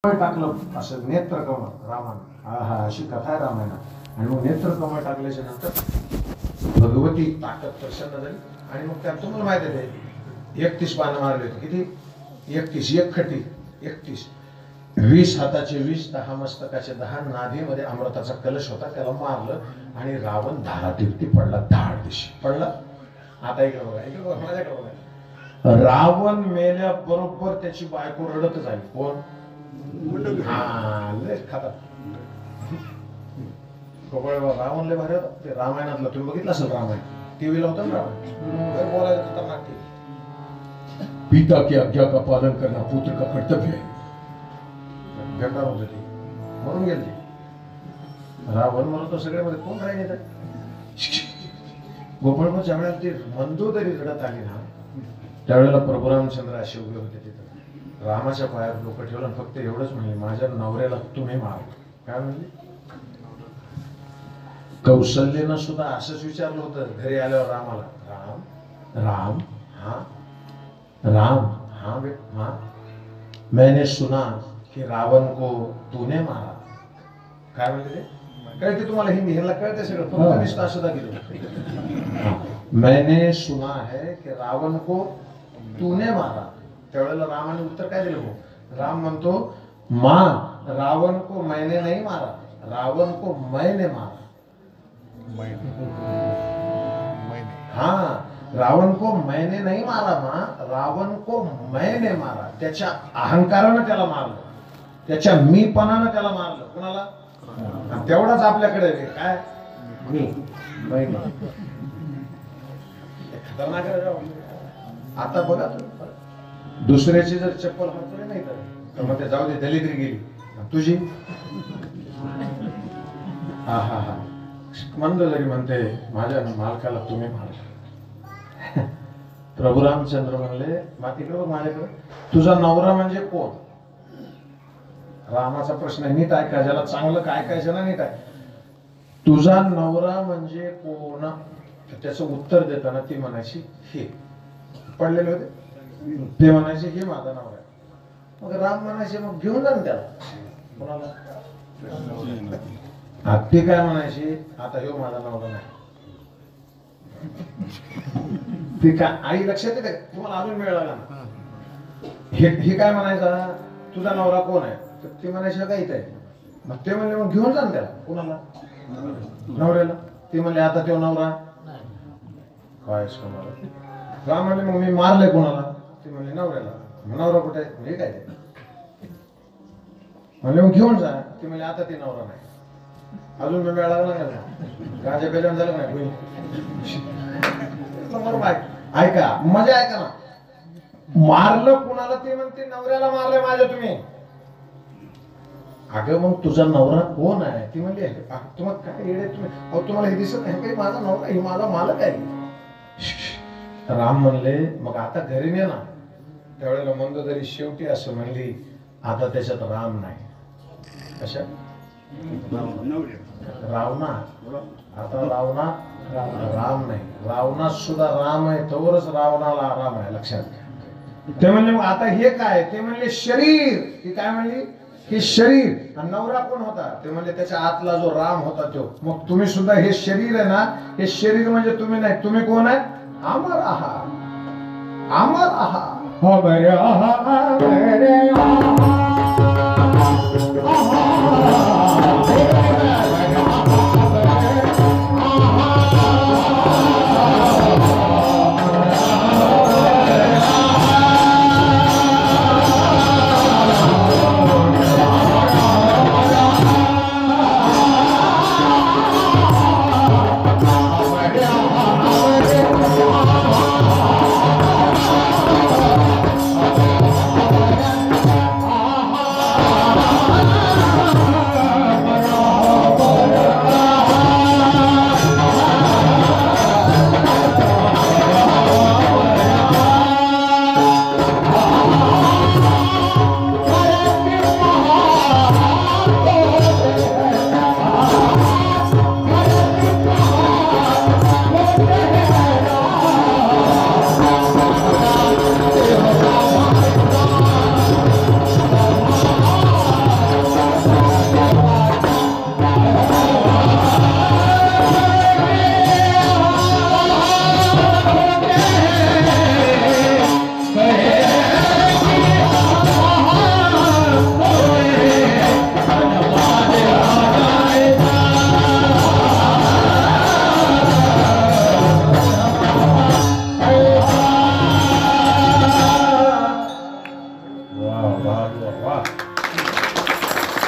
टाकलं असं नेत्रकमळ रामानं, हा अशी कथा आहे रामायणात. आणि मग नेत्रकमळ टाकल्याच्या नंतर भगवती ताकद प्रसन्न झाली आणि मग त्यात तुम्हाला माहिती आहे 31 पानं मारले होते. किती? 31. एक खटी 31. 20 हाताचे 20, 10 मस्तकाचे 10, नाभीमध्ये अमृताचा कलश होता, त्याला मारलं आणि रावण धारातीर्थी पडला. धाड दिशी पडला. आता इकडे बघा, इकडे बघा, माझ्याकडे बघा. रावण मेल्याबरोबर त्याची बायको रडतच आली. कोण? रावण लय भारी होता. ते रामायणातलं तुम्ही बघितलं असेल, रामायण टीव्हीला होतं ना. रावण बोलायचं खतरनाक. पिता की आज्ञा का पालन करना पुत्र का कर्तव्य है. बेकार होत ते, मरून गेले ते. रावण मरतो सगळे मध्ये, कोण राहिले? गोपाळ ज्यावेळेला ते मंदोदरी रडत आली ना, त्यावेळेला प्रभू रामचंद्र असे उभे होते तिथं. रामाच्या पायावर डोकं ठेवलं आणि फक्त एवढंच म्हणले, माझ्या नवऱ्याला तुम्ही मार. काय म्हणले? कौशल्यनं सुद्धा असंच विचारलं होतं घरी आल्यावर रामाला, राम राम राम हाँ मैंने सुना कि रावण को तूने मारा. काय म्हणले ते? कळते तुम्हाला? हिंदी ह्याला कळते सगळं, फक्त निष्ठा सुद्धा गेलो. मैंने सुना है कि रावण को तूने मारा. त्यावेळेला रामाने उत्तर काय दिलं? राम म्हणतो, मां रावण को मैंने नहीं मारा, रावण को मैंने मारा. हाँ, रावण को मैंने नहीं मारा मां, रावण को मैंने मारा. त्याच्या अहंकारानं त्याला मारलं, त्याच्या मीपणानं त्याला मारलं. कोणाला? तेवढाच आपल्याकडे काय मी खतरनाक आहे. आता बघा, दुसऱ्याची जर चप्पल हातोडे नाही तर मग ते जाऊ दे, दलिद्री गेली. तुझी हा मंदोदरी म्हणते, माझ्या मालकाला तुम्ही मारलं. प्रभू रामचंद्र म्हणले, तिकडे बघ माझ्याकडे, तुझा नवरा म्हणजे कोण? रामाचा प्रश्न आहे, नीट ऐका. ज्याला चांगलं काय ऐकायचं ना, नीट आहे. तुझा नवरा म्हणजे कोण? त्याचं उत्तर देताना ती म्हणायची हे. पडलेले होते ते म्हणायचे हे माझा नवरा आहे. मग राम म्हणायचे, मग घेऊन जा ना त्याला. कोणाला? ते काय म्हणायचे, आता हे माझा नवरा नाही. ते काय आई लक्षात येते? तुम्हाला अजून वेळ लागला ना. हे काय म्हणायचा, तुझा नवरा कोण आहे? तर ते म्हणायचे काय इथे आहे. मग ते म्हणले, मग घेऊन जा ना त्याला. कोणाला? नवऱ्याला. ते म्हणले, आता तो नवरा काय कोणाला? राम म्हणले, मग मी मारलंय कोणाला? ते म्हणले, नवऱ्याला. नवरा कुठे? हे काय ते म्हणले, मग घेऊन जा. ते म्हणले, आता ते नवरा नाही. अजून वेळ लागला ना, गाजा बेजान झालं नाही. ऐका, मजा ऐका ना. मारलं कुणाला? ते म्हणते, नवऱ्याला मारलंय माझ्या तुम्ही. अगं मग तुझा नवरा कोण आहे? ती म्हणली, तुम्हाला काय येडे तुम्ही, अहो तुम्हाला हे दिसत नाही काही? माझा नवरा हे माझा मालक आहे. राम म्हणले, मग आता घरी ने ना. त्यावेळेला मंदोदरी शेवटी असं म्हणली, आता त्याच्यात राम नाही. कशा? रावणा. आता रावणा राम नाही. रावणात सुद्धा राम आहे, तोवरच रावणाला राम आहे. लक्षात घ्या. ते म्हणले, मग आता हे काय? ते म्हणले, शरीर. ती काय म्हणली? हे शरीर. आणि नवरा कोण होता? ते म्हणले, त्याच्या आतला जो राम होता तो. मग तुम्ही सुद्धा हे शरीर आहे ना, हे शरीर म्हणजे तुम्ही नाही. तुम्ही कोण आहे? अमर आहात. अमर आहात.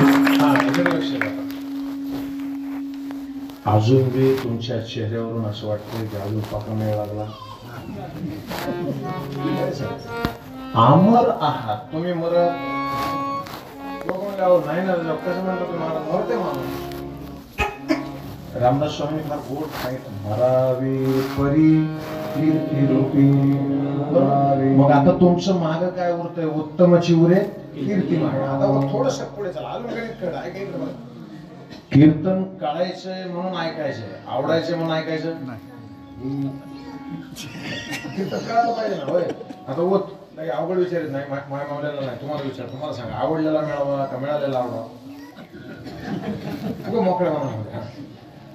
हा इकडे लक्ष द्या. अजून बी तुमच्या चेहऱ्यावरून असं वाटतंय की अजून पाका मेळ लागला. अमर आहात तुम्ही. मरत नाही ना कसं म्हणतो तुम्हाला मरते माणूस. रामदास स्वामी फार गोड सांगितलं, मरावी परी कीर्ती रूपी. मग आता तुमचं माग काय उरतंय? उत्तमची उरे कीर्ती माग. आता थोडस पुढे चला, अजून काही कीर्तन काढायचंय म्हणून ऐकायचंय, आवडायचंय म्हणून ऐकायचं कीर्तन कळायला पाहिजे ना. होय आता ओत नाही अवघड विचारित नाही, माय मावल्याला नाही, तुम्हाला विचार. तुम्हाला सांगा, आवडलेला मिळावा का मिळालेला आवडावा? मोकळ्या मनामध्ये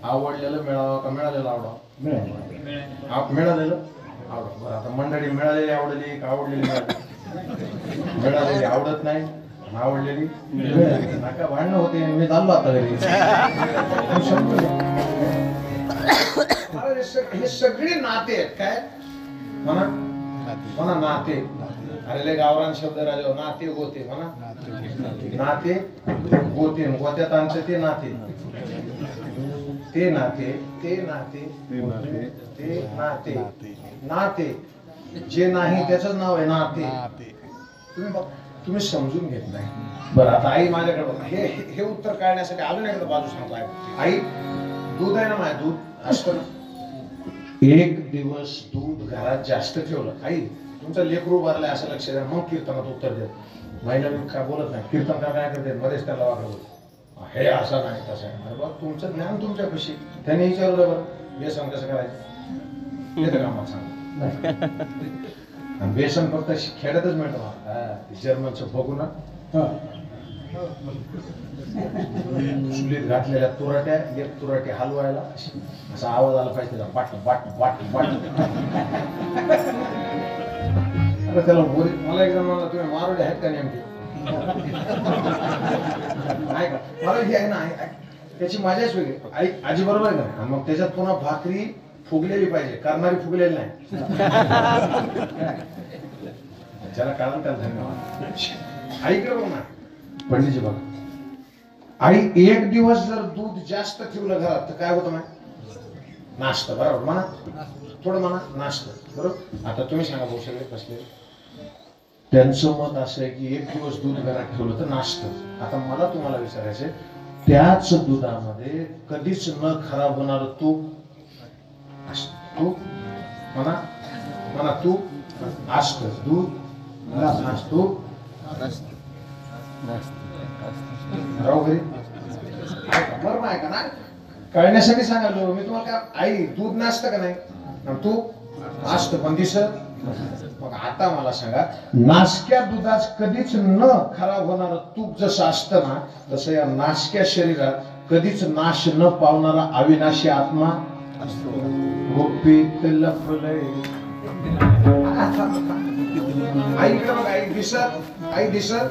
आवडलेलं मिळावं का मिळालेलं आवडावं? मिळालेलं आवडत. बरं आता मंडळी मिळालेली आवडली का आवडलेली मिळाली? मिळालेली आवडत नाही, आवडलेली नका भांडणं होते. मी चाललो आता घरी. हे सगळे नाते आहेत. काय म्हणा म्हणा? नाते. अरे लय गावरान शब्द राजा. नाते गोते म्हणा. नाते गोते. गोत्यात आमचं ते नाते. ते नाते, ते नाते, ते नाते. नाते जे नाही त्याच नाव आहे नाते. तुम्ही समजून घेत नाही. बरं आता आई माझ्याकडे बघा. हे उत्तर काढण्यासाठी अजून एकदा बाजू सांगतो. आई दूध आहे ना, माझ्या दूध असतं ना. एक दिवस दूध घरात जास्त ठेवलं, आई तुमचं लेकरू भरलाय असं लक्ष द्या, मग कीर्तनात उत्तर देत. महिला काय बोलत नाही. कीर्तनकार काय करते? मध्येच त्याला वागवत, हे असं नाही तसं आहे. अरे बघ तुमचं ज्ञान तुमच्यापाशी. त्याने विचारलं बरं बेसन कसं करायचं? येतं का मला सांग. बेसन फक्त खेड्यातच मिळतं. जर्मनचं बघू ना, चुलीत घातलेल्या तुराट्या, एक तुराटी हलवायला असा आवाज आला पाहिजे त्याचा, बाट बाट बाट बाट. अरे त्याला मला एक जण म्हणला, तुम्ही मारोडे आहेत का नेमके? नाही का? मला ही आहे ना, त्याची मजाच वेगळी. आई आजी बरोबर आहे का? मग त्याच्यात पुन्हा भाकरी फुगलेली पाहिजे, करणारी फुगलेली नाही. ज्याला कारण त्याला धन्यवाद. आईकडे बघ ना, पंडितजी बघा. आई एक दिवस जर दूध जास्त ठेवलं घरात तर काय होतं माहिती? नाश्तं. बरोबर म्हणा, थोडं म्हणा नाश्तं. बरोबर. आता तुम्ही सांगा भाऊ सगळे बसले, त्यांचं मत असं आहे की एक दिवस दूध घरात ठेवलं तर नाश्तं. आता मला तुम्हाला विचारायचंय, त्याच दुधामध्ये कधीच न खराब होणार तूप म्हणा म्हणा तूप असतं. दूध तूप राहू घरी. बरोबर आहे का ना? कळण्यासाठी सांगायलो मी तुम्हाला. काय आई दूध नसतं का नाही? तूप असतं पण दिसत. मग आता मला सांगा, नासक्या दुधात कधीच न खराब होणार तूप जसं असतं ना, तसं या नासक्या शरीरात कधीच नाश न पावणारा अविनाशी आत्मा असतो. गोपीत लपलय. आईकडे बघ. आई दिसत, आई दिसत.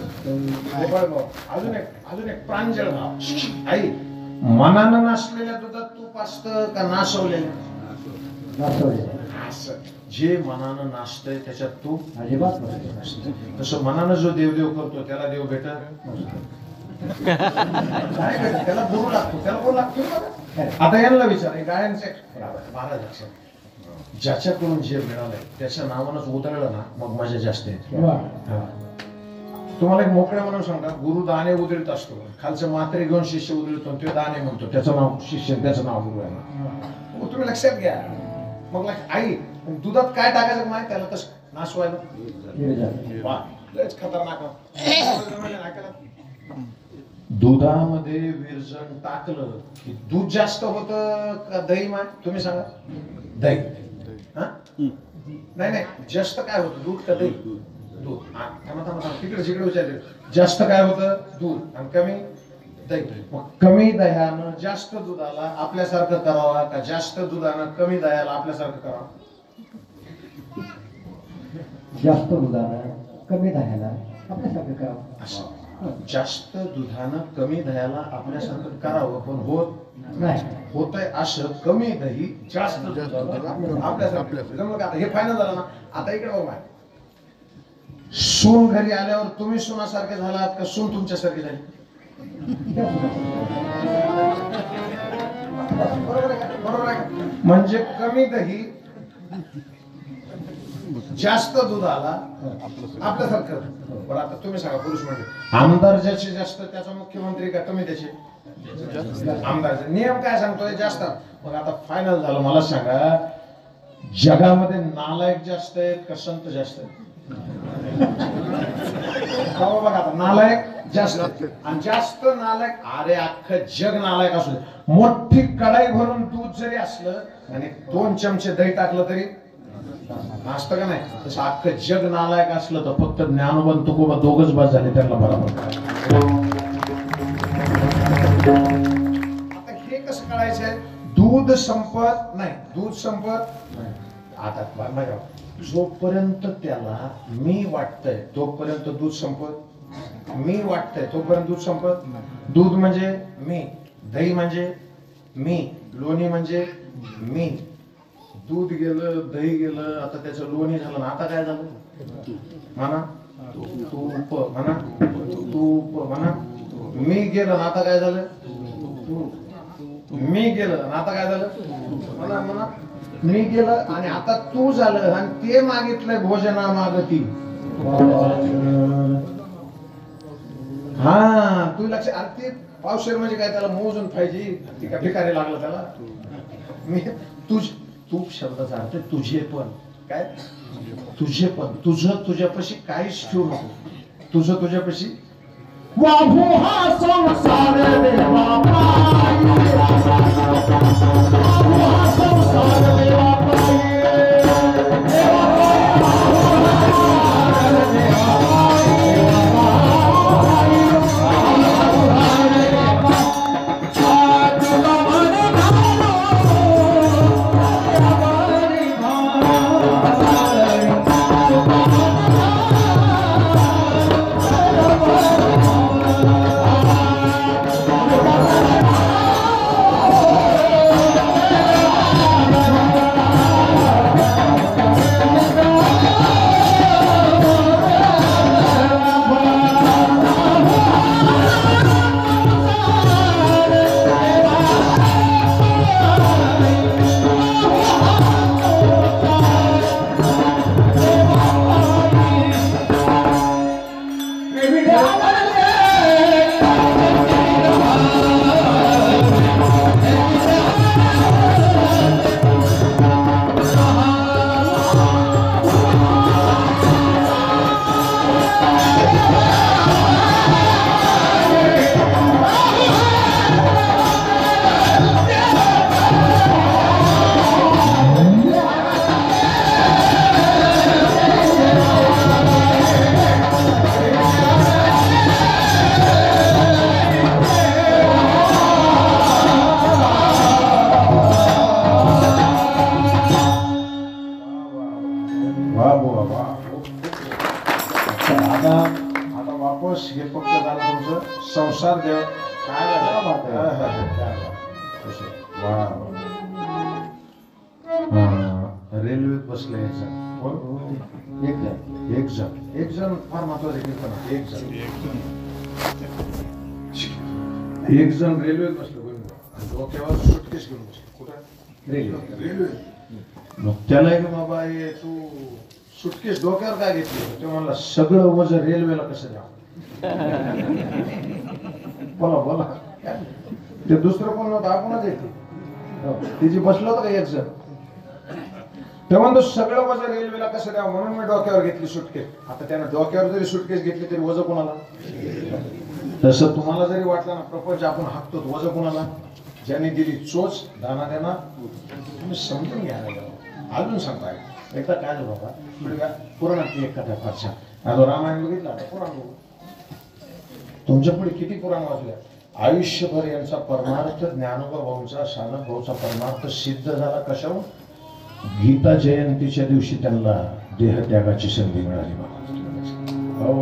अजून एक प्रांजळ भाव. आई मनानं नासलेल्या दुधात तूप असतं का नासवलेल्या? जे मनानं नाचतंय त्याच्यात तूप अजिबात नसतं. तसं मनानं जो देवदेव करतो त्याला देव भेटत त्याला गुरु लागतो, त्याला कोण लागतो? आता यांना विचार, गायांचे महाराज लक्षात, ज्याच्याकडून जे मिळालंय त्याच्या नावानंच उधळलं ना, मग मजा जास्त येते. तुम्हाला एक मोकळ्या म्हणून सांगा, गुरु दाणे उधळत असतो, खालचं मात्रे घेऊन शिष्य उधळतो, तो दाणे म्हणतो, त्याचं नाव शिष्य, त्याचं नाव गुरु आहे. तुम्ही लक्षात घ्या. मग आई दुधात काय टाकायचं माहिती? त्याला तसं नासवायला लयच खतरनाक. दुधामध्ये विरजण टाकलं की दूध जास्त होतं का दही? माय तुम्ही सांगा. दही. नाही जास्त काय होतं, दूध का दही? दूध. तिकडे तिकडे विचारले, जास्त काय होतं? दूध. आणि कमी दही. मग कमी दह्यानं जास्त दुधाला आपल्यासारखं करावा का जास्त दुधानं कमी दह्याला आपल्यासारखं करावं? जास्त दुधानं कमी दह्याला आपल्यासारखं करावं. जास्त दुधानं कमी दह्याला आपल्यासारखं करावं, पण होत नाही. होतंय असं, कमी दही जास्त आपल्यासारखं जमलं का? हे फायनल झालं ना. आता इकडे बघा, सून घरी आल्यावर तुम्ही सुनासारखे झालात का सून तुमच्यासारखी झाली? बरोबर आहे का? बरोबर आहे का? म्हणजे कमी दही जास्त दूध आला आपल्यासारखं. बरं आता तुम्ही सांगा पुरुष म्हणजे आमदार ज्याचे जास्त त्याचा मुख्यमंत्री का कमी त्याचे आमदारचे नियम काय सांगतोय जास्त. मग आता फायनल झालं. मला सांगा जगामध्ये नालायक जास्त आहेत का संत जास्त आहेत? बघा आता नालायक जास्त आणि जास्त नालायक. अरे अख्खं जग नालायक असू दे. मोठी कढाई भरून दूध जरी असलं आणि 2 चमचे दही टाकलं तरी असतं का नाही. तसं अख्खं जग नालायक असलं तर फक्त ज्ञानोबा तुकोबा दोघच बस झाले त्यांना बरोबर. आता हे कसं कळायचंय? दूध संपत नाही, दूध संपत नाही. आता जोपर्यंत त्याला मी वाटतंय तोपर्यंत दूध संपत, मी वाटतंय तोपर्यंत दूध संपत. दूध म्हणजे मी, दही म्हणजे मी, लोणी म्हणजे मी. दूध गेलं, दही गेलं, आता त्याचं लोणी झालं ना. आता काय झालं म्हणा? तूप म्हणा, तूप म्हणा. मी गेलं ना आता काय झालं? मी गेलं ना आता काय झालं म्हणा म्हणा. मी गेलं आणि आता तू झालं आणि ते मागितलंय भोजना मागती. हा तू लक्ष. अरे ते पावशेर म्हणजे काय त्याला मोजून पाहिजे. ती का भिकारी लागलं त्याला. मी तूप शब्दाचा अर्थ तुझे पण. काय तुझे पण? तुझं तुझ्यापाशी काहीच ठेवू नको. तुझं तुझ्यापाशी. वाहू हा संसार देवा पायी, वाहू हा संसार देवा पायी, संसार देव काय रेल्वेत बसले एक जण फार महत्वाचं. एक जण रेल्वेत बसलो डोक्यावर सुटकेस घेऊन बसलो. कुठं? रेल्वे. मग त्याला की बाबा हे तू सुटकेस डोक्यावर काय घेतली? ते म्हणला सगळं वजन रेल्वेला कसं द्यावं. बोला बोला. ते दुसरं कोण नव्हतं आपणच येते. तिची बसलो होतं का एक जण. ते म्हणतो सगळं वजन रेल्वेला कसं द्यावं म्हणून मी डोक्यावर घेतली सुटकेस. आता त्यानं डोक्यावर जरी सुटकेस घेतली तरी वजन कोणाला? तसं तुम्हाला जरी वाटलं ना प्रपंच आपण हाकतो वजन कोणाला? ज्याने दिली चोच दाना देणार. तुम्ही समजून घ्यायला अजून सांगताय. एकदा काय झालं बाबा पुराणातली एक कथा फार छान. आता रामायण बघितलं आता पुराण बघू. तुमच्या पुढे किती पुराण वाचल्या. आयुष्यभर यांचा परमार्थ ज्ञानोबा भाऊंचा सानप भाऊचा परमार्थ सिद्ध झाला. कशावर? गीता जयंतीच्या दिवशी त्यांना देहत्यागाची संधी मिळाली. हो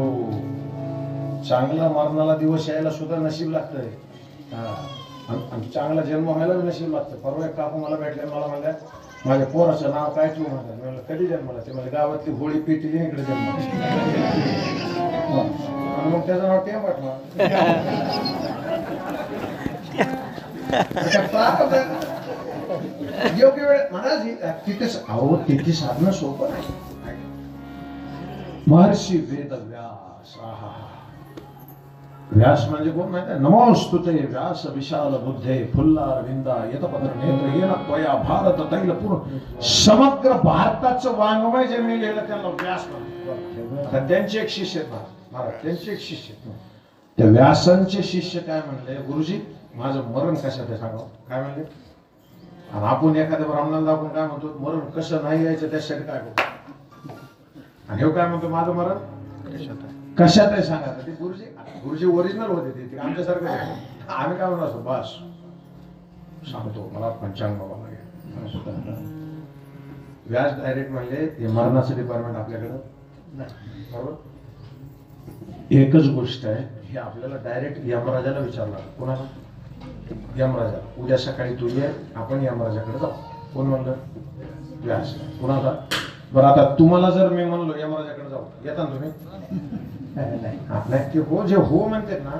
चांगला मरणाला दिवस यायला सुद्धा नशीब लागतंय. चांगला जन्म व्हायला नशीब लागतं. परवा एक काकू मला भेटले. मला म्हणल्या माझ्या पोराचं नाव काय ठेवू म्हणतात. मी म्हणलं कधी जन्माला? ते मला गावातली होळी पेटली इकडे जन्माला. आणि मग त्याचं नाव टेंबट मग. योग्य वेळ म्हणा तिथे अहो तिथे साधणं सोपं नाही. महर्षी वेद व्यास. व्यास म्हणजे कोण माहिती आहे? नमोस्तुते व्यास विशाल बुद्धे फुल्लार विंदा यतपत्र नेत्र येन त्वया भारत तैल पूर्ण. समग्र भारताचं वाङ्मय जे मी लिहिलं त्याला व्यास म्हणतात. त्यांचे एक शिष्य आहेत महाराज, त्यांचे एक शिष्य आहेत. त्या व्यासांचे शिष्य काय म्हणले, गुरुजी माझं मरण कशात आहे सांगा. काय म्हणले? आणि आपण एखाद्या ब्राह्मणाला दाखवून काय म्हणतो, मरण कसं नाही यायचं त्यासाठी काय करतो. आणि हे काय म्हणतो, माझं मरण कशात आहे सांगा. ते गुरुजी ओरिजिनल होते ते आमच्यासारखं. आम्ही काय म्हणतो बस सांगतो मला पंचांग बाबा लागेल. व्यास डायरेक्ट म्हणले हे मरणाचं डिपार्टमेंट आपल्याकडं बरोबर. एकच गोष्ट आहे, हे आपल्याला डायरेक्ट यमराजाला विचारलं. कोणाला? यमराजा. उद्या सकाळी तू ये, आपण यमराजाकडे जाऊ. कोण म्हणलं? व्यास. कुणाला? बरं आता तुम्हाला जर मी म्हणलो यमराजाकडे जाऊ, येता ना तुम्ही? नाही ते हो जे हो म्हणतात ना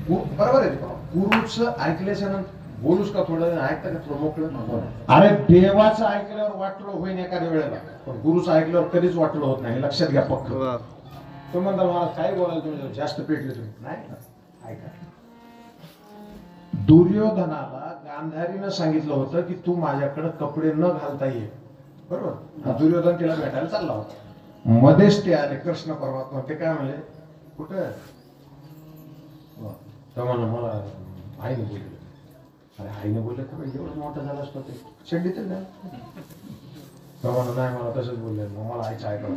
बरोबर आहे. गुरुच ऐकल्याच्या नंतर बोलूच का थोडं, ऐकता का थोडं मोकळं. अरे देवाचं ऐकल्यावर वाटलं होईन एखाद्या वेळेला, पण गुरुचं ऐकल्यावर कधीच वाटलं होत नाही. लक्षात घ्या पक्क. तो म्हणता मला काय बोलायला तुम्ही जास्त पेटले तुम्ही. नाही ऐका. दुर्योधनाला गांधारीनं सांगितलं होतं की तू माझ्याकडे कपडे न घालता ये. बरोबर. दुर्योधन तिला भेटायला चालला होता. मध्येच ते आले कृष्ण परमात्मा. ते काय म्हणले, कुठं? तर म्हणलं मला आईने बोलले. अरे आईने बोलले तर एवढं मोठं झालं असतं ते चड्डी तर नाही. तर म्हणलं नाही मला तसंच बोलले. मग मला आईचं ऐकलं.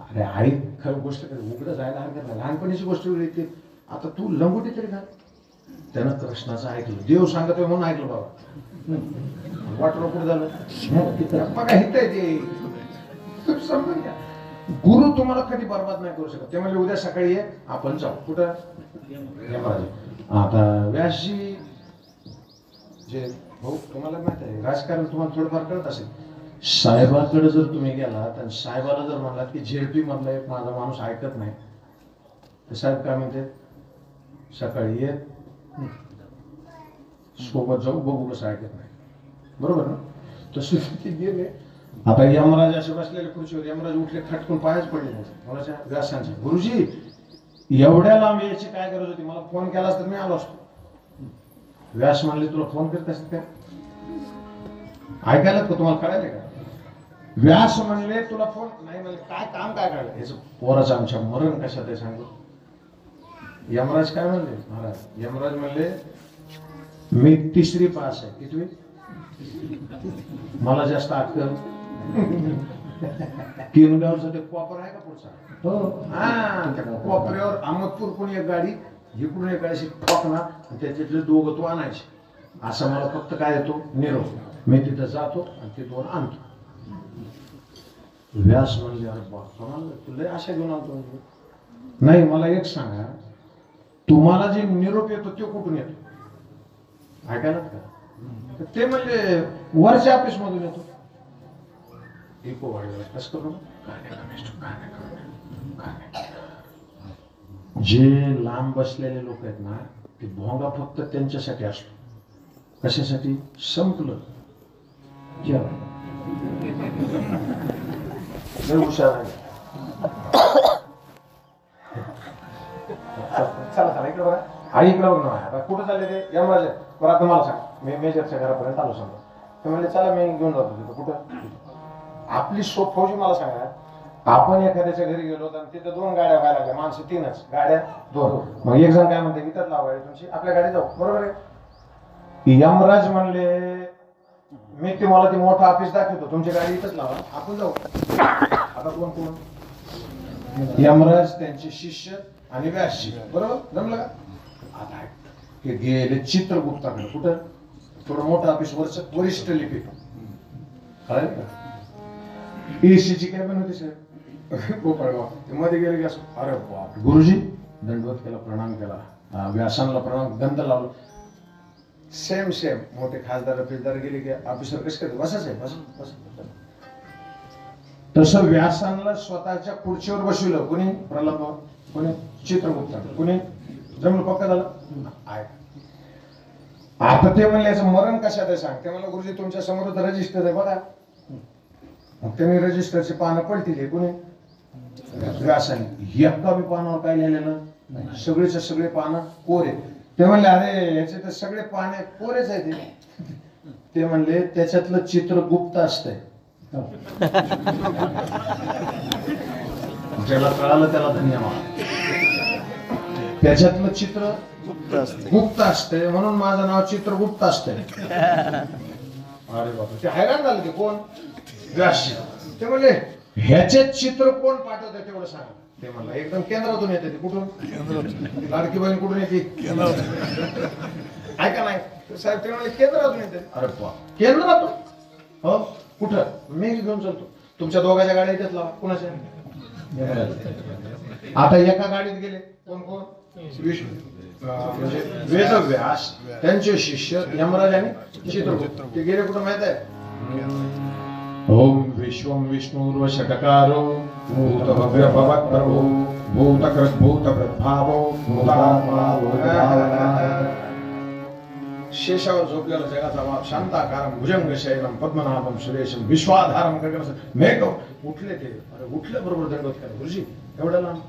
अरे आई खरं गोष्ट उघडं जायला हरकत नाही. लहानपणीची गोष्ट वेगळी ती. आता तू लंगोटी तरी घाल. त्यानं कृष्णाचं ऐकलं. देव सांगत म्हणून ऐकलं बाबा. वाटलं कुठं झालं बघा. हित आहे ते समजून घ्या. गुरु तुम्हाला कधी बर्बाद नाही करू शकत. ते म्हणजे उद्या सकाळी ये आपण जाऊ. कुठं? यमराज. आता व्यासजी जे भाऊ तुम्हाला माहित आहे राजकारण तुम्हाला थोडंफार कळत असेल. साहेबाकडे जर तुम्ही गेलात आणि साहेबाला जर म्हणलात की झेडपी मधला एक माझा माणूस ऐकत नाही, तर साहेब काय म्हणते, सकाळी ये सोबत जाऊ बघू कसं ऐकत नाही. बरोबर ना? तसे ते गेले. आता यमराज असे बसलेले खुर्चीवर. यमराज उठले, खटकून पायच पडले कोणाच्या? व्यासांचे. गुरुजी एवढ्या लांब यायची काय गरज होती, मला फोन केलास तर मी आलो असतो. व्यास म्हणले तुला फोन करत असत काय? ऐकायला का तुम्हाला कळायला का? व्यास म्हणले तुला फोन नाही म्हणले काय काम काय काढलं याच पोराचं आमच्या मरण कशात आहे सांगू. यमराज काय म्हणले महाराज? यमराज म्हणले मी 3री पास आहे. कितवी? मला जास्त अक्कल. 3 गावचं ते कॉपर आहे का पुढचा? हा त्या कॉपऱ्यावर अहमदपूर कोणी एक गाडी इकडून एक गाडी ठोकणार आणि त्याच्यातले दोघं तो आणायचे. असं मला फक्त काय येतो निरोप. मी तिथं जातो आणि तिथून आणतो. व्यास म्हणले अरे बाबा तुला अशा घेऊन आणतो. नाही मला एक सांगा, तुम्हाला जे निरोप येतो तो कुठून येतो? ऐकायला का? ते म्हणजे वरच्या ऑफिस मधून येतो. इको वाढलं कसं करू? जे लांब बसलेले लोक आहेत ना ते भोंगा फक्त त्यांच्यासाठी असतो. कशासाठी? संपलं जेवण. हुशार आहे. चला चला इकडे बघा. हा इकडे बघ ना. आता कुठं चालले ते? यमराज. बरं आता मला सांग, मी मेजरच्या घरापर्यंत आलो समजा. ते म्हणले चला मी घेऊन जातो तिथं. कुठं? आपली सोप फौजी. मला सांगा आपण एखाद्याच्या घरी गेलो तर तिथे 2 गाड्या व्हायला लागल्या. माणसं 3च, गाड्या 2. मग एक जण काय म्हणते इथं लावाय तुमची आपल्या गाडी जाऊ. बरोबर आहे? यमराज म्हणले मी तुम्हाला ते मोठं ऑफिस दाखवतो, तुमची गाडी इथंच लावा, आपण जाऊ. आता कोण कोण? यमराज, त्यांचे शिष्य आणि व्यासजी. बरोबर जमलं का? आता हे गेले चित्रगुप्ताकडे. कुठं? थोडं मोठं ऑफिस वरच वरिष्ठ लिपिक. कळलं का? एसीची कॅबिन होती साहेब. गोपाळगाव ते मध्ये गेले की असं अरे बाप. गुरुजी दंडवत केला, प्रणाम केला, व्यासांना प्रणाम, गंध लावलं. सेम सेम मोठे खासदार फिरदार गेले की ऑफिसर कसे करते बसाच आहे बस बस. तसं व्यासांना स्वतःच्या खुर्चीवर बसविलं कुणी प्रल्हाद बाबा, कुणी चित्रगुप्त, कुणी जमलं पक्का झालं. आता ते म्हणले याचं मरण कशात आहे सांग. ते म्हणलं गुरुजी तुमच्या समोर रजिस्टर आहे बघा. मग त्यांनी रजिस्टरची पानं पलटी कुणी व्यासाने. एका बी पानावर काय लिहिलेलं सगळेच्या सगळे पानं कोरे. ते म्हणले अरे याचे तर सगळे पाने कोरेच आहे. ते म्हणले त्याच्यातलं चित्र गुप्त असतंय. ज्याला कळालं त्याला धन्यवाद. त्याच्यातलं चित्र गुप्त असते म्हणून माझं नाव चित्रगुप्त असते. अरे बाबा ते हैराण झालं. ते कोण व्यास. ते म्हणले ह्याचे चित्र कोण पाठवते तेवढं सांगा. ते म्हणलं एकदम केंद्रातून येते. ते कुठून लाडकी बहीण कुठून येते ऐका नाही साहेब. ते म्हणले केंद्रातून येते. अरे वा केंद्रातून हो कुठं मी घेऊन चालतो. तुमच्या दोघांच्या गाड्या येतात लावा कुणाच्या. आता एका गाडीत गेले कोण कोण म्हणजे वेदव्यास त्यांचे शिष्य यमराज आणि चित्रगुप्त. ते गेले कुठं माहित आहे. ओम विश्वम विष्णुर्व षटकारो भूत भव्य भवत्प्रभो भूतकृत भूतप्रभावो भूतात्मा. शेषावर झोपलेला जगाचा बाप शांताकारम भुजंग शैलम पद्मनाभम सुरेशम विश्वाधारम गगन मेघ. उठले ते अरे उठल्या बरोबर दंडवत करा गुरुजी एवढं लांब.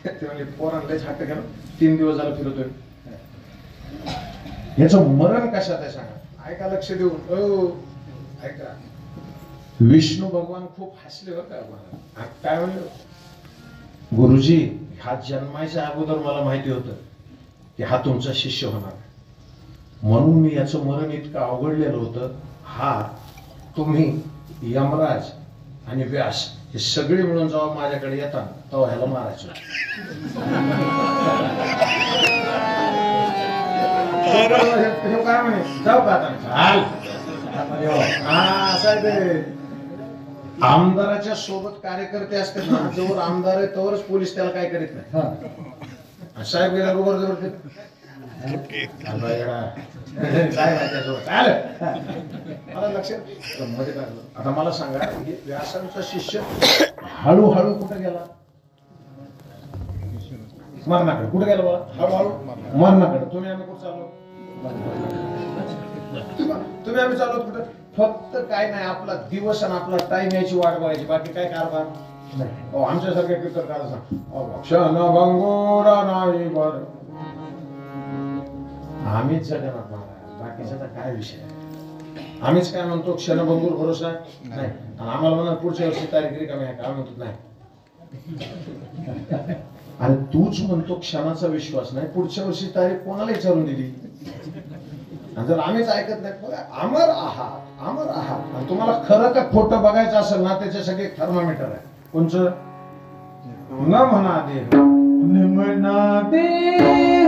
ते म्हणजे पोरांना छाट केलं. 3 दिवस झालं फिरतोय. याचं मरण कशात आहे सांगा. ऐका लक्ष देऊन ऐका. विष्णू भगवान खूप हसले बरं का. काय म्हणलं गुरुजी हा जन्माच्या अगोदर मला माहिती होतं की हा तुमचा शिष्य होणार म्हणून मी याचं मरण इतकं अवघडलेलं होतं. हा तुम्ही यमराज आणि व्यास हे सगळे मिळून जेव्हा माझ्याकडे येतात तेव्हा ह्याला मारायचं. काय म्हणे जाऊ का आता साहेब. आमदाराच्या सोबत कार्यकर्ते असतात ना जोवर आमदार आहे तोवरच पोलीस त्याला काय करीत नाही. साहेब गेला बरोबर आता मला सांगा व्यासांचा शिष्य हळूहळू कुठे गेला मरणाकडे. कुठे गेला बाबा हळूहळू मरणाकडे. तुम्ही आम्ही कुठे चाललो. तुम्ही आम्ही चाललो कुठे. फक्त काय नाही आपला दिवस आणि आपला टाइम याची वाट बघायची बाकी काय कारभार नाही. आमच्यासारखे कीर्तनकार क्षण भंगोरा नाही बर. आम्हीच जगन्नाथ महाराज बाकीचा काय विषय. आम्हीच काय म्हणतो क्षणभंगूर भरोसा नाही. आणि आम्हाला म्हणा पुढच्या वर्षी तारीख रिकामी आहे काय म्हणतो नाही. आणि तूच म्हणतो क्षणाचा विश्वास नाही. पुढच्या वर्षी तारीख कोणाला विचारून दिली. आणि जर आम्हीच ऐकत नाही बघा अमर आहात अमर आहात. आणि तुम्हाला खरं का खोटं बघायचं असेल ना त्याच्यासाठी एक थर्मामीटर आहे. कोणचं न म्हणा देह म्हणा देह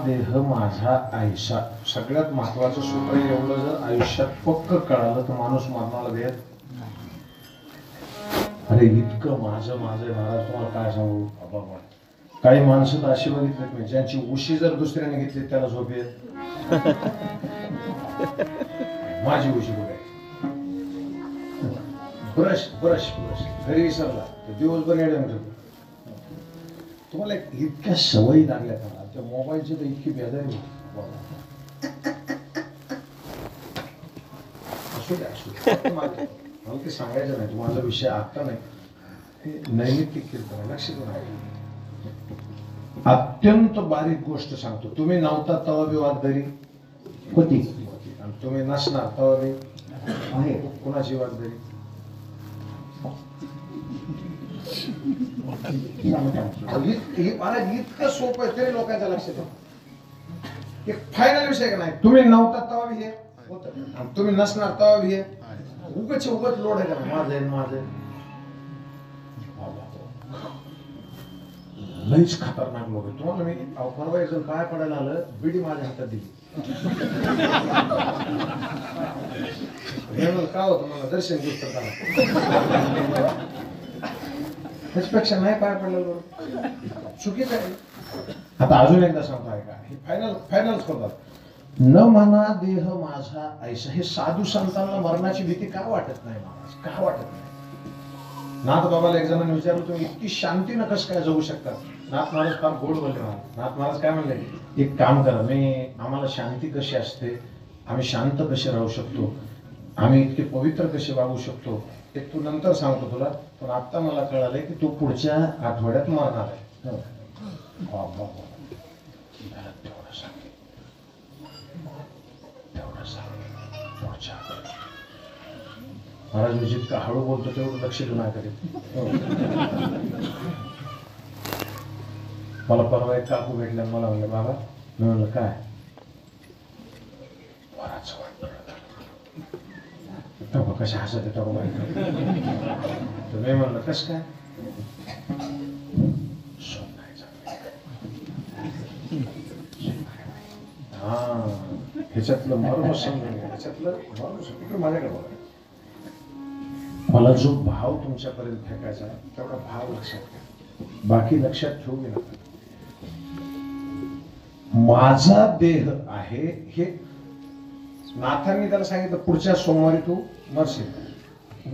देह माझा आयुष्या. सगळ्यात महत्वाचं सूत्र एवढं जर आयुष्यात पक्क कळालं तर माणूस मरणाला देत. अरे इतकं माझं माझं महाराज तुम्हाला काय सांगू बाबा. काही माणसं तर अशी बघितलीत मी ज्यांची उशी जर दुसऱ्याने घेतली त्याला झोप येत. माझी उशी बघायची. ब्रश ब्रश ब्रश घरी विसरला तर दिवसभर येडम करतो. तुम्हाला इतक्या सवयी लागल्या का त्या मोबाईलची तर इतकी बेजारी असू द्या असू द्या. मला ते सांगायचं नाही. माझा विषय आता नाही. हे नैमित्तिक कीर्तन आहे. लक्ष देऊन आहे. अत्यंत बारीक गोष्ट सांगतो. तुम्ही नव्हता तवा बी वागदरी होती आणि तुम्ही नसणार तवा बी आहे. कुणाची वागदरी. मला इतकं सोपं आहे तरी लोकांच्या लक्षात येतं. एक फायनल विषय का नाही. तुम्ही नव्हता तवा बी हे होतं आणि तुम्ही नसणार तवा बी हे. उगाच उगाच लोड आहे का माझं माझं. लईच खतरनाक लोक आहे. तुम्हाला मी परवा एक जण काय पडायला आलं बिडी माझ्या हातात दिली. काय होतं मला दर्शन घेत त्याच्यापेक्षा नाही पाय पडलेलं चुकीचं आहे. आता अजून एकदा सांगतो आहे का हे फायनलच करतात. न म्हणा देह माझा ऐसा. हे साधू संतांना मरणाची भीती का वाटत नाही महाराज. का वाटत नाही. नाथ बाबाला एक जणांनी विचारलं तुम्ही इतकी शांतीनं कसं काय जगू शकता. नाथ महाराज फार गोड बोलले. नाथ महाराज काय म्हणले एक काम करा. आम्हाला शांती कशी असते. आम्ही शांत कसे राहू शकतो. आम्ही इतके पवित्र कसे वागू शकतो ते तू नंतर सांगतो तुला. पण आता मला कळालंय की तू पुढच्या आठवड्यात मरणार आहे. महाराज मी जितका हळू बोलतो तेवढं लक्ष देऊ नाही करीत. मला परवा एक काकू भेटल्या. मला म्हणलं बाबा. मी म्हणलं काय. बराच वाटतं कशा हसत येतो. तर मी म्हणलं कस काय. हा ह्याच्यातलं मर्म समजून घ्या. ह्याच्यातलं मर्म समजून माझ्याकडे बघा. मला जो भाव तुमच्यापर्यंत फेकायचा तेवढा भाव लक्षात घ्या. बाकी लक्षात ठेवू नका. माझा देह आहे हे नाथांनी त्याला सांगितलं पुढच्या सोमवारी तू मरशील.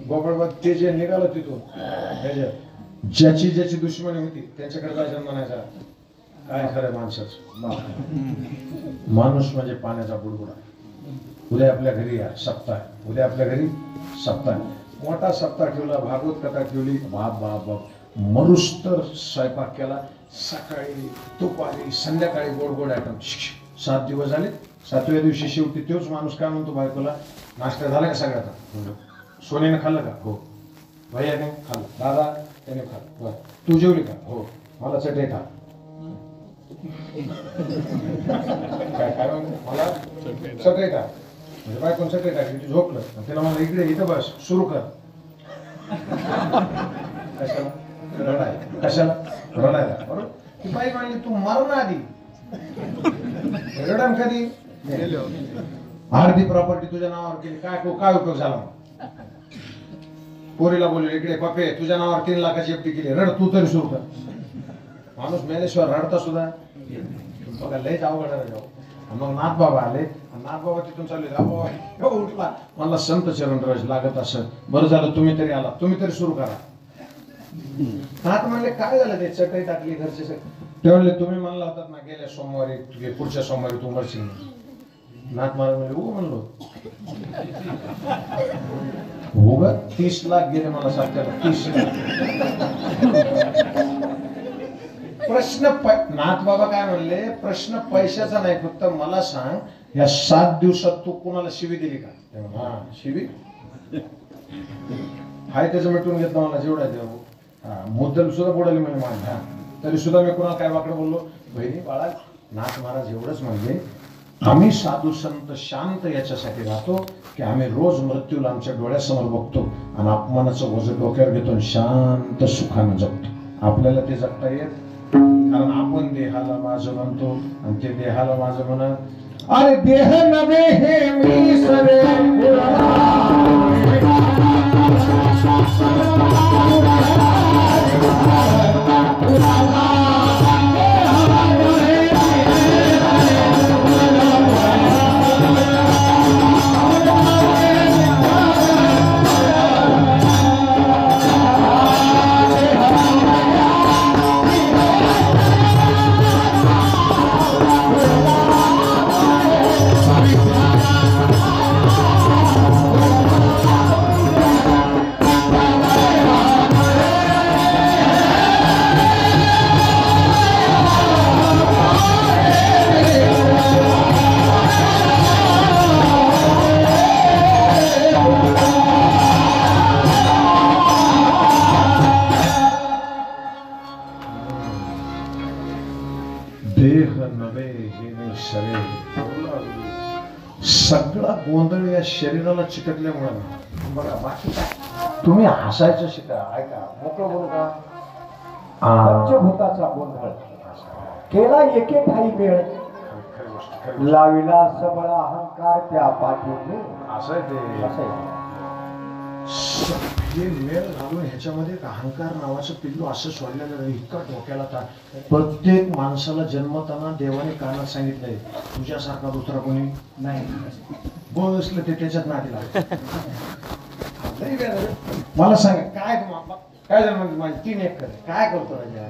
गोपाळबाद ते जे निघालं तिथून ज्याची ज्याची दुश्मनी होती त्यांच्याकडे जायचं म्हणायचा. काय खरं माणसाचं. माणूस म्हणजे पाण्याचा बुडबुडा. उद्या आपल्या घरी या सप्ताह. उद्या आपल्या घरी सप्ताह. मोठा सप्ताह ठेवला. भागवत कथा ठेवली. बाप बाप बाप मरुस तर स्वयंपाक केला. सकाळी दुपारी संध्याकाळी गोड गोड आयटम. 7 दिवस झाले. 7व्या दिवशी शेवटी तोच माणूस काय म्हणतो बायकोला नाश्ता झाला का सगळ्याचा. सोनीने खाल्लं का. हो. भैयाने खाल्लं. दादा त्याने खाल्लं. बरं तू जेवली का. हो. मला चटई खा. काय काय मला चटई खा. म्हणजे बायकोन चटई टाकली. झोपलं. तिला मला इकडे इथं बस सुरू कर. कशाला रडाय. कशाला रडायला. बरोबर. ती बाई म्हणली तू मरण आधी रडण कधी. अर्धी प्रॉपर्टी तुझ्या नावावर केली. काय उपयोग झाला. पोरीला बोलले इकडे पप्पे तुझ्या नावावर 3 लाखाची एफडी केली. रड तू तरी सुरू कर. माणूस मेलेश्वर रडता सुद्धा बघा लयच अवघड आहे. मग नाथ बाबा आले. नाथ बाबा तिथून चालले. उठला मला संत चरणराज लागत असं. बरं झालं तुम्ही तरी आला. तुम्ही तरी सुरू करा. नाथ म्हणले काय झालं ते चटई टाकली घरचे सगळे. ते म्हणले तुम्ही म्हणला होतात ना गेल्या सोमवारी पुढच्या सोमवारी तू मरशील. नाथ महाराज म्हणले हो म्हणलो. हो ग 30 लाख गेले मला साक्षाला. 30 प्रश्न नाथ बाबा काय म्हणले प्रश्न पैशाचा नाही. फक्त मला सांग या 7 दिवसात तू कोणाला शिवी दिली का. हा शिवी हाय त्याचं मिटून घेतलं मला जेवढा देऊ. मुद्दल सुद्धा बुडाली म्हणे माझ्या. तरी सुद्धा मी कोणाला काय वाकडं बोललो. बहिणी बाळा नाथ महाराज एवढंच म्हणले आम्ही साधू संत शांत याच्यासाठी राहतो की आम्ही रोज मृत्यूला आमच्या डोळ्यासमोर बघतो आणि अपमानाचं वजन डोक्यावर घेतो आणि शांत सुखानं जगतो. आपल्याला ते जगता येत कारण आपण मन देहाला माझं म्हणतो आणि ते देहाला माझं म्हण अरे देह नव्हे हे मी सरे देह नव्हे हे मी शरीर सगळा गोंधळ या शरीराला चिकटल्यामुळे बघा बाकी काय तुम्ही हसायचं शिका ऐका मोकळं बोलू का पंचभूताचा गोंधळ केला एके ठाई मेळ लाविला सबळ अहंकार त्या पाठीने असं आहे ते असं आहे. हे मेल घालून ह्याच्यामध्ये एक अहंकार नावाचं पिल्लू असं सोडलेलं इतका डोक्याला प्रत्येक माणसाला जन्मताना देवाने कानात सांगितलंय तुझ्यासारखा दुसरा कोणी नाही बसलं ते त्याच्यात नादी लागलं. मला सांगा काय जन्म माझी 3 एकर काय करतो राजा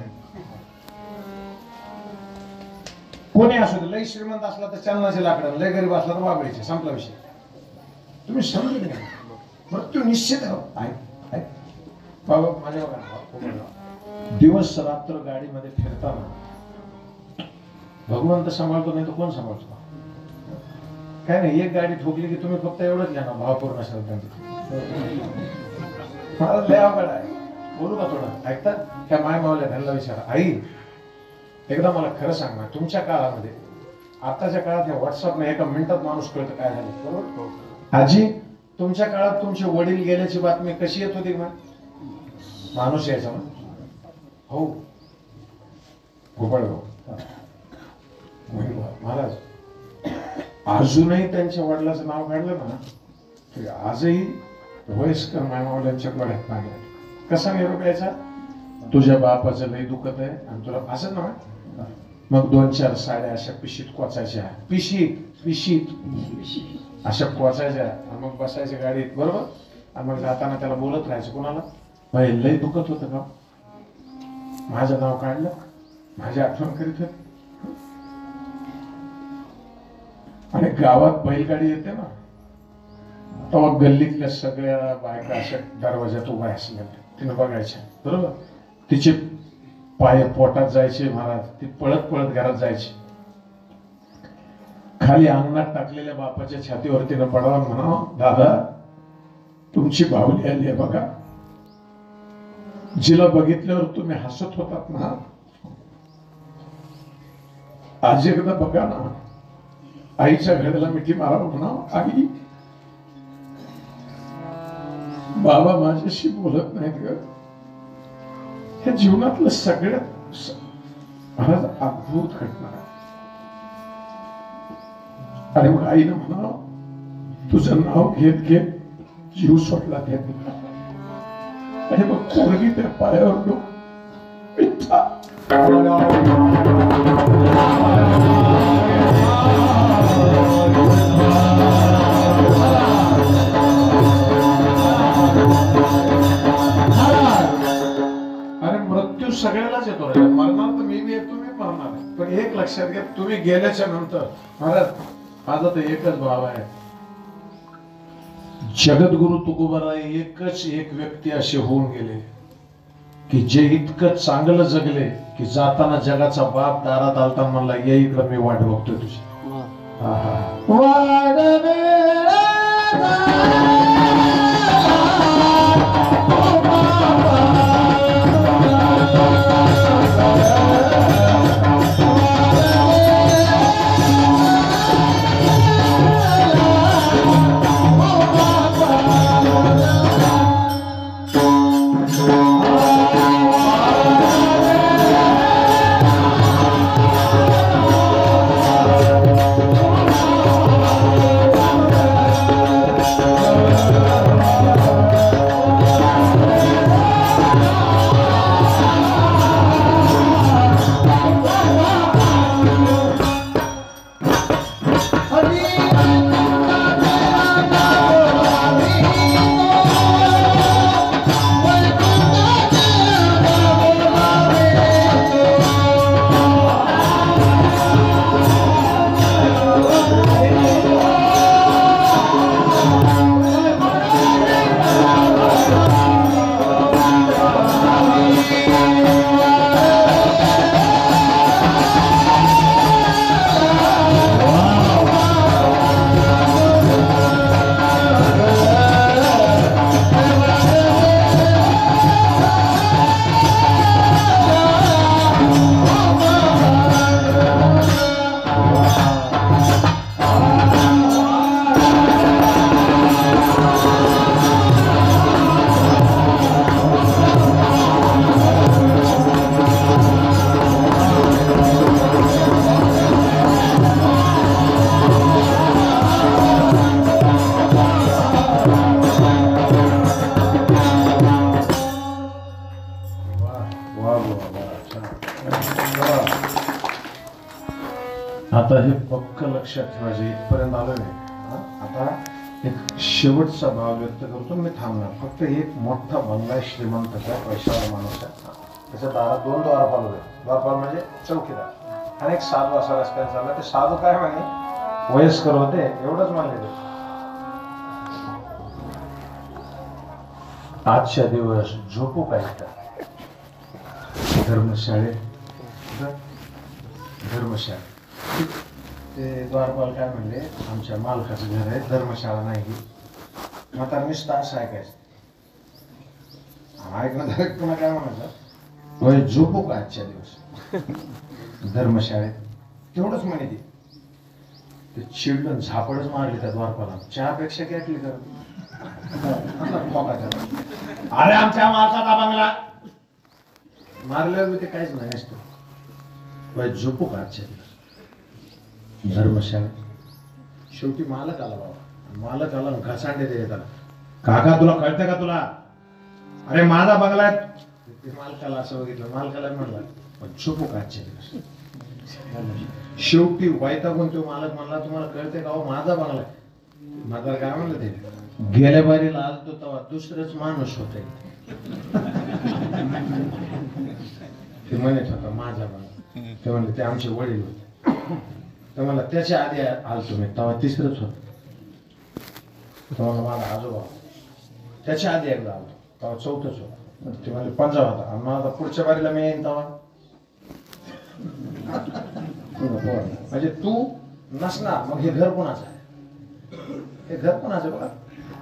कोणी असू दे लय श्रीमंत असला तर चलनाचे लाकडं लय गरीब असला तर वागवायचे संपला विषय तुम्ही समजून घ्या मृत्यू निश्चित आहे बाबा माझ्या दिवस रात्र गाडीमध्ये फिरताना भगवंत सांभाळतो नाही तर कोण सांभाळतो काय नाही एक गाडी ठोकली की तुम्ही फक्त एवढंच घ्या ना भावपूर्ण शब्दांचं मला लय अवघड आहे बोलू का थोडं ऐकतात त्या माय मावल्या त्यांना विचारा आई एकदा मला खरं सांग ना तुमच्या काळामध्ये आताच्या काळात या व्हॉट्सअपने एका मिनिटात माणूस कळतं काय झालं बरोबर आजी तुमच्या काळात तुमचे वडील गेल्याची बातमी कशी येत होती मग माणूस यायचा ना हो गोपाळगाव महाराज अजूनही त्यांच्या वडिलाचं नाव काढलं ना तरी आजही वयस्कर मामावल्यांच्या गळ्यात पाणी कसा निरोप यायचा तुझ्या बापाचं लई दुखत आहे आणि तुला असं ना मग 2-4 साड्या अशा पिशीत कोचायच्या पिशीत अशा कोचायच्या आणि मग बसायच्या गाडीत बरोबर आणि मग जाताना त्याला बोलत राहायचं कोणाला भाई लई दुखत होतं का माझं नाव काढलं माझी आठवण करीत होत आणि गावात बैलगाडी येते ना तेव्हा गल्लीतल्या सगळ्या बायका अशा दरवाज्यात उभ्या असल्या तिनं बघायच्या बरोबर तिचे पाय पोटात जायचे महाराज ती पळत पळत घरात जायची खाली अंगणात टाकलेल्या बापाच्या छातीवरती न पडावा म्हणा दादा तुमची बाहुली आली आहे बघा जिला बघितल्यावर तुम्ही हसत होतात ना आज एकदा बघा ना आईच्या घराला मिठी मारावं म्हणा आई बाबा माझ्याशी बोलत नाहीत ग हे जीवनातलं सगळ्यात महाराज अद्भुत घटना आणि मग आईनं म्हणा तुझं नाव घेत घेत जीव सोडला त्यांनी आणि मग पोरगी त्या पायावर अरे मृत्यू सगळ्यालाच येतो मरणार तर मी बी येतो मी मरणार पण एक लक्षात घ्या तुम्ही गेल्याच्या नंतर महाराज माझा तर एकच भाव आहे जगद्गुरु तुकोबाराय एकच एक व्यक्ती असे होऊन गेले की जे इतकं चांगलं जगले की जाताना जगाचा बाप दारात आलता म्हणला या इकडं मी वाट बघतोय तुझी आता हे पक्क लक्षात ठेवायचं, इथपर्यंत आलो नाही. आता एक शेवटचा भाव व्यक्त करतो, मी थांबणार. फक्त एक मोठा बंगला श्रीमंताचा पैशावाला माणूस आहे, त्याच्या दारात 2 द्वारपाल होते. द्वारपाल म्हणजे चौकीदार. आणि एक साधू असा रस्त्याने चालला. ते साधू काय म्हणे, वयस्कर होते, एवढंच मानले ते. आजच्या दिवस झोपू काय धर्मशाळेत. ते द्वारपाल काय म्हणले, आमच्या मालकाचं घर आहे, धर्मशाळा नाही. मग मी तास ऐकायचं, ऐकण्याचा पुन्हा काय म्हणायचं, वय झोपू का आजच्या दिवस धर्मशाळेत, तेवढंच म्हणे. ते चिडलं, झापडच मारली त्या द्वारपाला. चहापेक्षा कॅटली कर. अरे आमच्या मालकाचा बंगला मारल्यावर ते काहीच नाही नसतं. वय झोपू का आजच्या दिवस धर्मशाळेत. शेवटी मालक आला बाबा. मालक आला, घसांडे दिले त्याला. काका तुला कळतं का तुला, अरे माझा बंगला आहे. ते मालकाला असं बघितलं, मालकाला म्हणला झोपू का आजच्या दिवस. शेवटी वैतागून तो मालक म्हणला, तुम्हाला कळते का हो माझा बंगला आहे. माझा काय म्हणलं, ते गेल्या बारीला आलतो तेव्हा दुसरंच माणूस होते. ते म्हणत होता माझा बंगला. ते म्हणले ते आमचे वडील होते. तर मला त्याच्या आधी आलतो मी, तेव्हा तिसरंच होत. तेव्हा माझा आजोबा, त्याच्या आधी एकदा आलतो तेव्हा चौथंच होत. ते म्हणजे 5 होता. आणि माझा पुढच्या बारीला मी येईन तेव्हा. म्हणजे तू नसणार, मग हे घर कोणाचं आहे, हे घर कोणाचं बघा.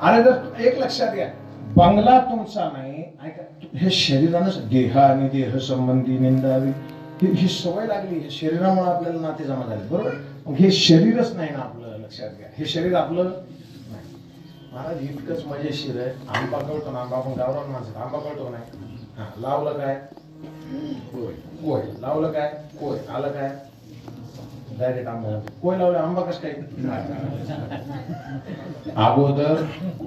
आणि जर एक लक्षात घ्या, बंगला तुमचा नाही, ऐका, हे शरीरानं देह आणि देह संबंधी निंदावी ही सवय लागली. हे शरीरामुळे आपल्याला नाते जमा झाले, बरोबर. मग हे शरीरच नाही ना आपलं, लक्षात घ्या, हे शरीर आपलं नाही. महाराज इतकंच मजेशीर आहे. आंबा कळतो ना, आंबा आपण गावरान माणसं, आंबा कळतो नाही. हा, लावलं काय कोय, लावलं काय कोय, आलं काय डायरेक्ट आंबा. कोय लावलं आंबा कसं काय. अगोदर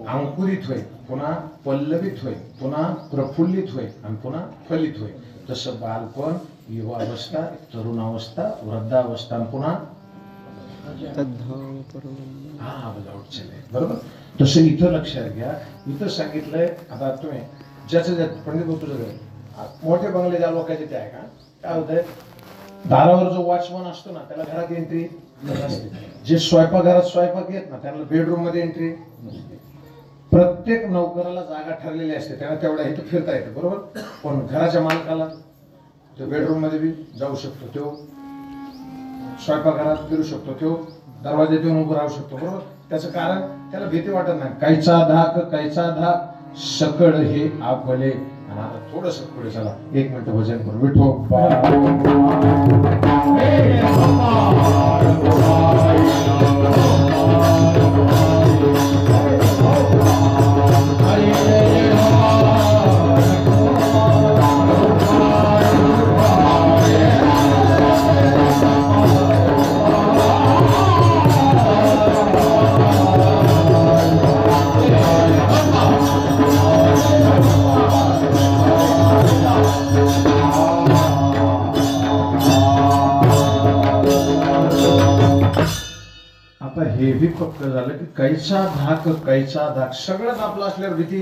अंकुरित होय, पुन्हा पल्लवित होय, पुन्हा प्रफुल्लित होय, आणि पुन्हा फलित होय. तसं बालपण, युवावस्था, तरुणावस्था, वृद्धावस्था, पुन्हा बरोबर. तसं इथं लक्षात घ्या, इथं सांगितलंय. आता तुम्ही ज्याचं पंडित होतो मोठे बंगले ज्या लोकांचे ते आहे का, काय होतंय, दारावर जो वॉचमन असतो ना त्याला घरात एंट्री नसते. जे स्वयंपाकघरात स्वयंपाक येत ना त्यांना बेडरूम मध्ये एंट्री नसते. प्रत्येक नोकराला जागा ठरलेली असते, त्यांना तेवढ्या इथं फिरता येतं, बरोबर. पण घराच्या मालकाला तो बेडरूम मध्ये बी जाऊ शकतो, तो स्वयंपाकघरात फिरू शकतो, तो दरवाजा देऊन उभं राहू शकतो, बरोबर. त्याचं कारण त्याला भीती वाटत नाही. कायचा धाक सकड हे आपले. आणि आता थोडस पुढे चला, 1 मिनिट भजन करू. विठोबा हे बी पक्क झालं की कैचा धाक सगळंच आपलं असल्यावर भीती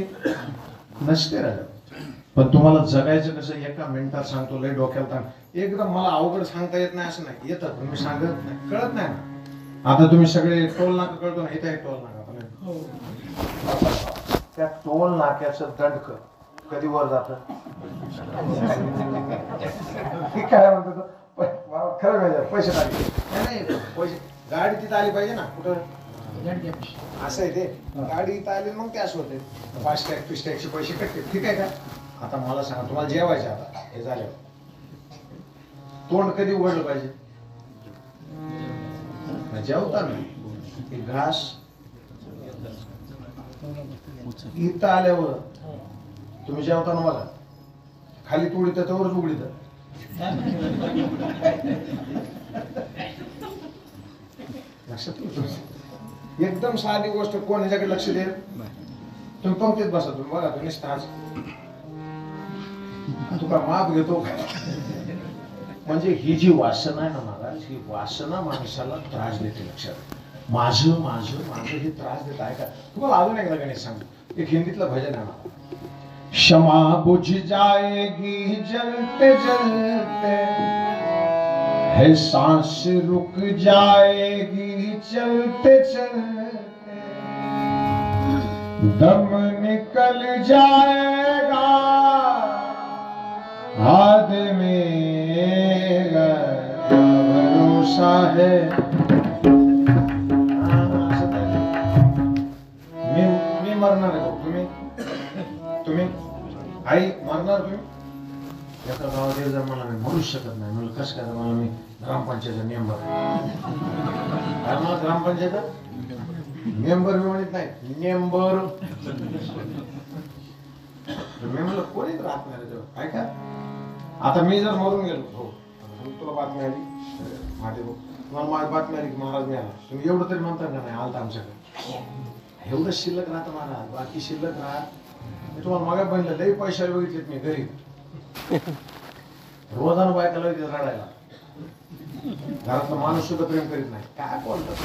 नसते राजा. पण तुम्हाला जगायचं कसं, एका मिनिटात सांगतो, लय डोक्याला ताण. एकदम मला अवघड सांगता येत नाही असं नाही, येतं पण मी सांगत नाही, कळत नाही ना. आता तुम्ही सगळे टोल नाका कळतो ना, इथं आहे टोल नाका. त्या टोल नाक्याचं दंडक कधी वर जात काय म्हणतो, खरं पैसे टाकले नाही, पैसे गाडी तिथं आली पाहिजे ना, कुठं असं आहे ते. गाडी इथं आली मग ते असं होते, फास्टॅग फिस्टॅगचे पैसे कटते, ठीक आहे का. आता मला सांगा, तुम्हाला जेवायचे आता हे झाल्यावर तोंड कधी उघडलं पाहिजे, जेवताना. घास इथं आल्यावर तुम्ही जेवताना बघा, खाली तोडीत त्यावरच उघडीत. एकदम साधी गोष्ट, कोण ह्याच्याकडे लक्ष दे. तुम्ही पंक्तीत बसा, तुम्ही बघा, तुम्ही तुका माप घेतो म्हणजे ही जी वासना आहे ना महाराज, ही वासना माणसाला त्रास देते. लक्षात, माझं माझं माझं हे त्रास देत आहे का. तुम्हाला अजून एकदा गणेश सांगतो, एक हिंदीतलं भजन आहे ना, क्षमा बुझ जाएगी जलते जलते, है सांस रुक जाएगी चलते चलते, दम निकल जाएगा आदमी का भरोसा है. मी मरणार आहे. तुम्ही तुम्ही आई मरणार. तुम्ही एका गावात एक जर मला मी मरूच शकत नाही म्हणलं, कसं काय, मला मी ग्रामपंचायत मेंबर आहे. मला ग्रामपंचायत मेंबर मी म्हणत नाही, मेंबर. मी म्हणलं कोणीच राहत नाही रे. काय का आता मी जर मरून गेलो, हो तुला बातमी आली माझे भाऊ, तुम्हाला माझी बातमी आली की महाराज मी आला, तुम्ही एवढं तरी म्हणता का नाही आलता आमच्याकडे. एवढं शिल्लक राहतं महाराज, बाकी शिल्लक राहत. मी तुम्हाला मागे बनलं लई पैशाला बघितलेत मी घरी, रोजानं बायकाला येते रडायला. घरातला माणूस सुद्धा प्रेम करीत नाही. काय बोलतात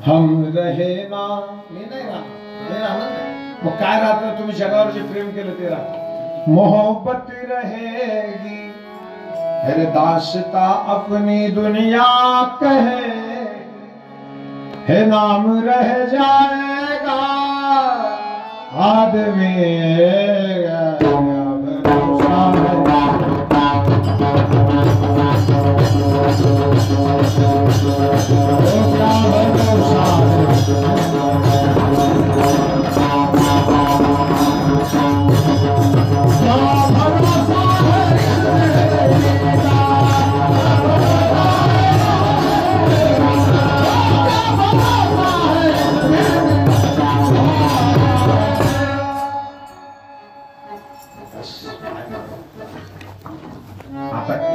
हम रहे ना, मी नाही राहणार नाही. मग काय राहतं, तुम्ही जगावर जे प्रेम केलं ते राहत. मोहब्बत रहेगी अरे दास्ता अपनी दुनिया कहे, है नाम रह जाएगा आदमी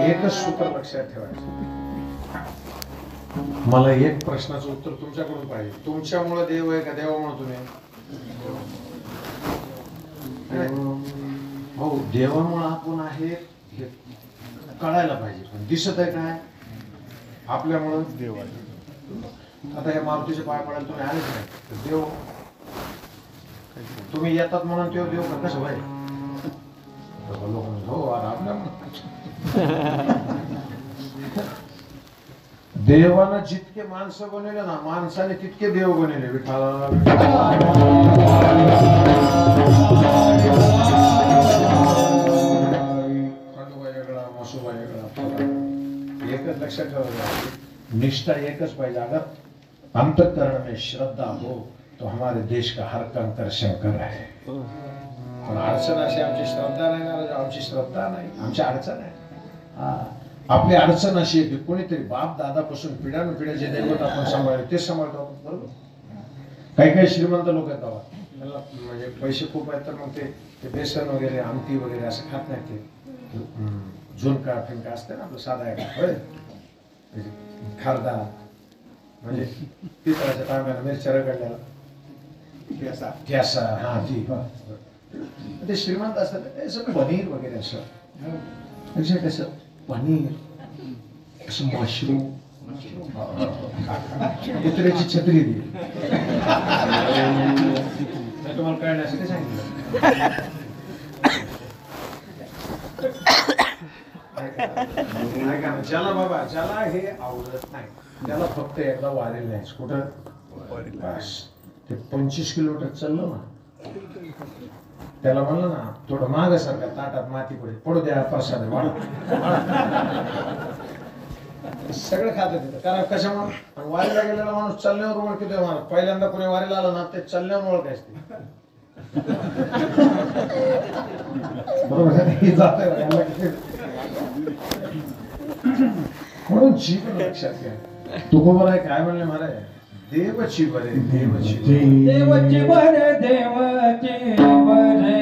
एकच सूत्र लक्षात ठेवायचं. मला एक प्रश्नाचं उत्तर तुमच्याकडून पाहिजे. तुमच्यामुळे देव आहे का देवामुळे तुम्ही? हो, देवामुळे आपण आहे हे कळायला पाहिजे. पण दिसत आहे काय आपल्यामुळं देव आहे. आता या मारुतीचे पाय पडायला तुम्ही आलेच नाही तर देव, तुम्ही येतात म्हणून तेव्हा देव का कसं व्हाय हो आपल्यामुळे. देवानं जितके माणसं बनवले ना, माणसाने तितके देव बनवले. विठाला वेगळा, मसोबा वेगळा. एकच लक्षात ठेवायचं, निष्ठा एकच पाहिजे. अगर अंतःकरण में श्रद्धा हो तो हमारे देश का हर कंकर शंकर है. पण अडचण अशी आमची श्रद्धा नाही ना, आमची श्रद्धा नाही, आमची अडचण आहे. आपली अडचण अशी आहे की कोणीतरी बाप दादापासून पिढ्यानुपिढ्या जे दैवत आपण सांभाळले तेच सांभाळतो आपण. बरोबर, काही काही श्रीमंत लोक आहेत बाबा, त्यांना म्हणजे पैसे खूप आहेत तर मग ते बेसन वगैरे आमटी वगैरे असं खात नाही. ते झुणका फिनका असते ना आपलं साधा आहे खारदा, म्हणजे पितळाच्या तांब्याला मिरच्या रगडल्याला ठ्यासा, हा ती ते श्रीमंत असतात. ते सगळं पनीर वगैरे असं कसं पनीर असं मशरूम कुत्र्याची छत्री दिली तुम्हाला कळण्यासाठी सांगितलं. ज्याला बाबा ज्याला हे आवडत नाही त्याला फक्त एकदा वारेल नाही. कुठं बस ते 25 किलोमीटर चाललं ना, त्याला म्हणलं ना थोडं माग सारखा ताटात माती पडू द्या, प्रसाद वाढ सगळं खात तिथं. कारण कशामुळे वारीला गेलेला माणूस चालण्यावर ओळखीतोय. मला पहिल्यांदा कोणी वारीला आलं ना ते चालण्यावर ओळख असते. बरोबर म्हणून जीव लक्षात घ्या. तुकोबराय काय म्हणले महाराज, देवची बरे देवची देवची बरे देवची बरे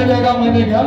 जगामध्ये घ्या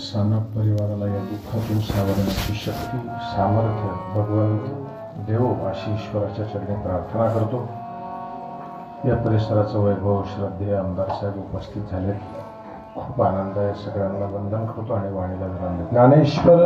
सानप परिवाराला या दुःखातून सावरण्याची शक्ती सामर्थ्य भगवंत देव अशी ईश्वराच्या चरणी प्रार्थना करतो. या परिसराचं वैभव श्रद्धेय आमदार साहेब उपस्थित झालेत. खूप आनंद आहे. सगळ्यांना वंदन करतो आणि वाणीला विराम. ज्ञानेश्वर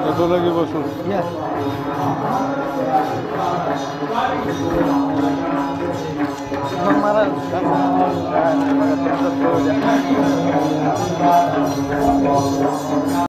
येतो लगे बसून Yes. मग मला काय नाही बघा तुमचं करू द्या